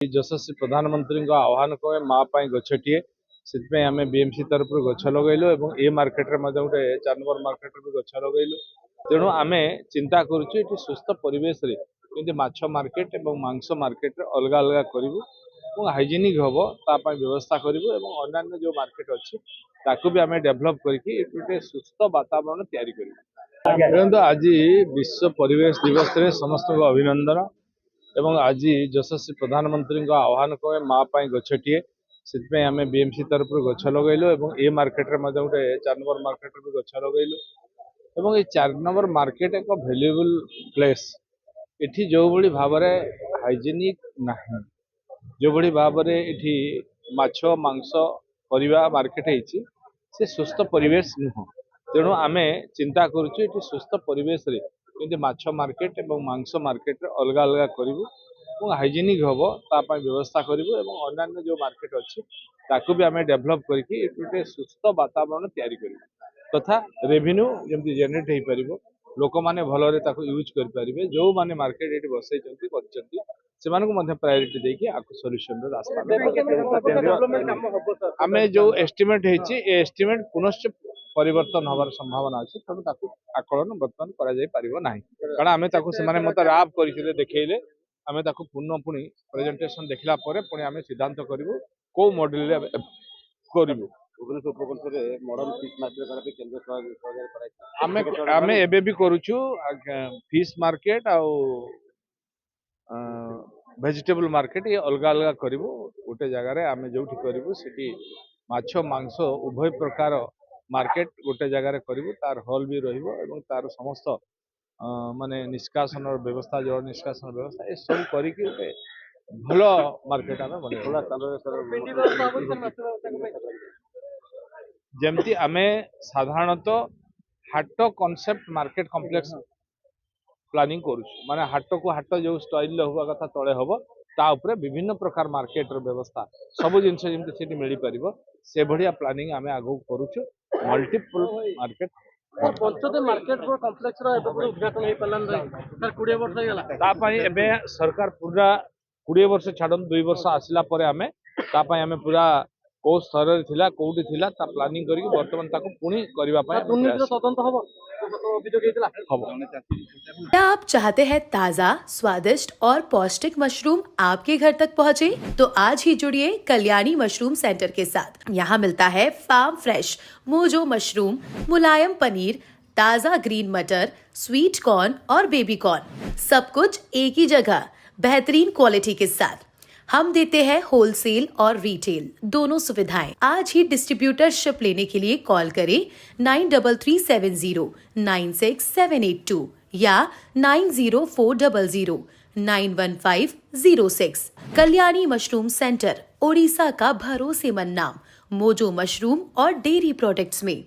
ଯଶସ୍ୱୀ ପ୍ରଧାନମନ୍ତ୍ରୀଙ୍କ ଆହ୍ୱାନ ମାଁ ପାଇଁ ଗଛଟିଏ ସେଥିପାଇଁ ଆମେ ବିଏମସି ତରଫରୁ ଗଛ ଲଗାଇଲୁ ଏବଂ ଏ ମାର୍କେଟରେ ମଧ୍ୟ ଗୋଟେ 4 ନମ୍ବର ମାର୍କେଟରେ ବି ଗଛ ଲଗାଇଲୁ। ତେଣୁ ଆମେ ଚିନ୍ତା କରୁଛୁ ଏଠି ସୁସ୍ଥ ପରିବେଶରେ ଯେମିତି ମାଛ ମାର୍କେଟ ଏବଂ ମାଂସ ମାର୍କେଟରେ ଅଲଗା ଅଲଗା କରିବୁ ଏବଂ ହାଇଜେନିକ ହବ ତା ପାଇଁ ବ୍ୟବସ୍ଥା କରିବୁ ଏବଂ ଅନ୍ୟାନ୍ୟ ଯେଉଁ ମାର୍କେଟ ଅଛି ତାକୁ ବି ଆମେ ଡେଭଲପ୍ କରିକି ଏଠି ଗୋଟେ ସୁସ୍ଥ ବାତାବରଣ ତିଆରି କରିବୁ। ଦେଖନ୍ତୁ ଆଜି ବିଶ୍ୱ ପରିବେଶ ଦିବସରେ ସମସ୍ତଙ୍କୁ ଅଭିନନ୍ଦନ ଏବଂ ଆଜି ଯଶସ୍ୱୀ ପ୍ରଧାନମନ୍ତ୍ରୀଙ୍କ ଆହ୍ୱାନ ମାଁ ପାଇଁ ଗଛଟିଏ ସେଥିପାଇଁ ଆମେ ବିଏମସି ତରଫରୁ ଗଛ ଲଗାଇଲୁ ଏବଂ ଏ ମାର୍କେଟରେ ମଧ୍ୟ ଗୋଟେ 4 ନମ୍ବର ମାର୍କେଟରେ ବି ଗଛ ଲଗାଇଲୁ ଏବଂ ଏ 4 ନମ୍ବର ମାର୍କେଟ ଏକ ଭ୍ୟାଲୁଏବୁଲ ପ୍ଲେସ୍। ଏଠି ଯେଉଁଭଳି ଭାବରେ ହାଇଜେନିକ ନାହିଁ, ଯେଉଁଭଳି ଭାବରେ ଏଠି ମାଛ ମାଂସ ପରିବା ମାର୍କେଟ ହେଇଛି ସେ ସୁସ୍ଥ ପରିବେଶ ନୁହଁ। ତେଣୁ ଆମେ ଚିନ୍ତା କରୁଛୁ ଏଠି ସୁସ୍ଥ ପରିବେଶରେ ଯେମିତି ମାଛ ମାର୍କେଟ ଏବଂ ମାଂସ ମାର୍କେଟରେ ଅଲଗା ଅଲଗା କରିବୁ ଏବଂ ହାଇଜେନିକ ହବ ତା ପାଇଁ ବ୍ୟବସ୍ଥା କରିବୁ ଏବଂ ଅନ୍ୟାନ୍ୟ ଯେଉଁ ମାର୍କେଟ ଅଛି ତାକୁ ବି ଆମେ ଡେଭଲପ୍ କରିକି ଏଠି ଗୋଟେ ସୁସ୍ଥ ବାତାବରଣ ତିଆରି କରିବୁ ତଥା ରେଭିନ୍ୟୁ ଯେମିତି ଜେନେରେଟ ହେଇପାରିବ, ଲୋକମାନେ ଭଲରେ ତାକୁ ୟୁଜ୍ କରିପାରିବେ। ଯେଉଁମାନେ ମାର୍କେଟ ଏଠି ବସେଇଛନ୍ତି କରିଛନ୍ତି ସେମାନଙ୍କୁ ମଧ୍ୟ ପ୍ରାୟୋରିଟି ଦେଇକି ଆକୁ ସଲ୍ୟୁସନର ରାସ୍ତା ଆମେ ଯେଉଁ ଏଷ୍ଟିମେଟ୍ ହେଇଛି ଏ ଏଷ୍ଟିମେଟ୍ ପୁନଶ୍ଚ ପରିବର୍ତ୍ତନ ହେବାର ସମ୍ଭାବନା ଅଛି। ତେଣୁ ତାକୁ ଆକଳନ ବର୍ତ୍ତମାନ କରାଯାଇପାରିବ ନାହିଁ କାରଣ ଆମେ ତାକୁ ସେମାନେ ମୋତେ ରାପ୍ କରିଥିଲେ ଦେଖେଇଲେ ଆମେ ତାକୁ ପୁଣି ପ୍ରେଜେଣ୍ଟେସନ ଦେଖିଲା ପରେ ପୁଣି ଆମେ ସିଦ୍ଧାନ୍ତ କରିବୁ କୋଉ ମଡେଲରେ କରିବୁ। ଆମେ ଏବେ ବି କରୁଛୁ ଫିସ୍ ମାର୍କେଟ ଆଉ ଭେଜିଟେବଲ ମାର୍କେଟ ଏ ଅଲଗା ଅଲଗା କରିବୁ। ଗୋଟେ ଜାଗାରେ ଆମେ ଯୋଉଠି କରିବୁ ସେଠି ମାଛ ମାଂସ ଉଭୟ ପ୍ରକାର ମାର୍କେଟ ଗୋଟେ ଜାଗାରେ କରିବୁ, ତାର ହଲ୍ ବି ରହିବ ଏବଂ ତାର ସମସ୍ତ ମାନେ ନିଷ୍କାସନର ବ୍ୟବସ୍ଥା, ଜଳ ନିଷ୍କାସନ ବ୍ୟବସ୍ଥା ଏସବୁ କରିକି ଗୋଟେ ଭଲ ମାର୍କେଟ ଆମେ ବନେଇବୁ। ଯେମିତି ଆମେ ସାଧାରଣତଃ ହାଟ କନସେପ୍ଟ ମାର୍କେଟ କମ୍ପ୍ଲେକ୍ସ ପ୍ଲାନିଂ କରୁଛୁ, ମାନେ ହାଟକୁ ହାଟ ଯେଉଁ ଷ୍ଟାଇଲରେ ହେବା କଥା ତଳେ ହବ ତା ଉପରେ ବିଭିନ୍ନ ପ୍ରକାର ମାର୍କେଟର ବ୍ୟବସ୍ଥା ସବୁ ଜିନିଷ ଯେମିତି ସେଠି ମିଳିପାରିବ ସେଭଳିଆ ପ୍ଲାନିଂ ଆମେ ଆଗକୁ କରୁଛୁ। ମଲ୍ଟିପଲ ମାର୍କେଟ ତା ପାଇଁ ଏବେ ସରକାର ପୁରା 20 ବର୍ଷ ଛାଡ଼ନ୍ତୁ 2 ବର୍ଷ ଆସିଲା ପରେ ଆମେ ତା ପାଇଁ ଆମେ ପୁରା କୋଉ ସ୍ତରରେ ଥିଲା କୋଉଠି ଥିଲା ତା ପ୍ଲାନିଂ କରିକି ବର୍ତ୍ତମାନ ତାକୁ ପୁଣି କରିବା ପାଇଁ क्या आप चाहते हैं ताज़ा, स्वादिष्ट और पौष्टिक मशरूम आपके घर तक पहुंचे? तो आज ही जुड़िए कल्याणी मशरूम सेंटर के साथ। यहाँ मिलता है फार्म फ्रेश मोजो मशरूम, मुलायम पनीर, ताज़ा ग्रीन मटर, स्वीट कॉर्न और बेबी कॉर्न, सब कुछ एक ही जगह बेहतरीन क्वालिटी के साथ। हम देते हैं होलसेल और रिटेल दोनों सुविधाएं। आज ही डिस्ट्रीब्यूटरशिप लेने के लिए कॉल करें 93709678 या 9040091506। कल्याणी मशरूम सेंटर, ओडिशा का भरोसेमंद नाम मोजो मशरूम और डेयरी प्रोडक्ट्स में।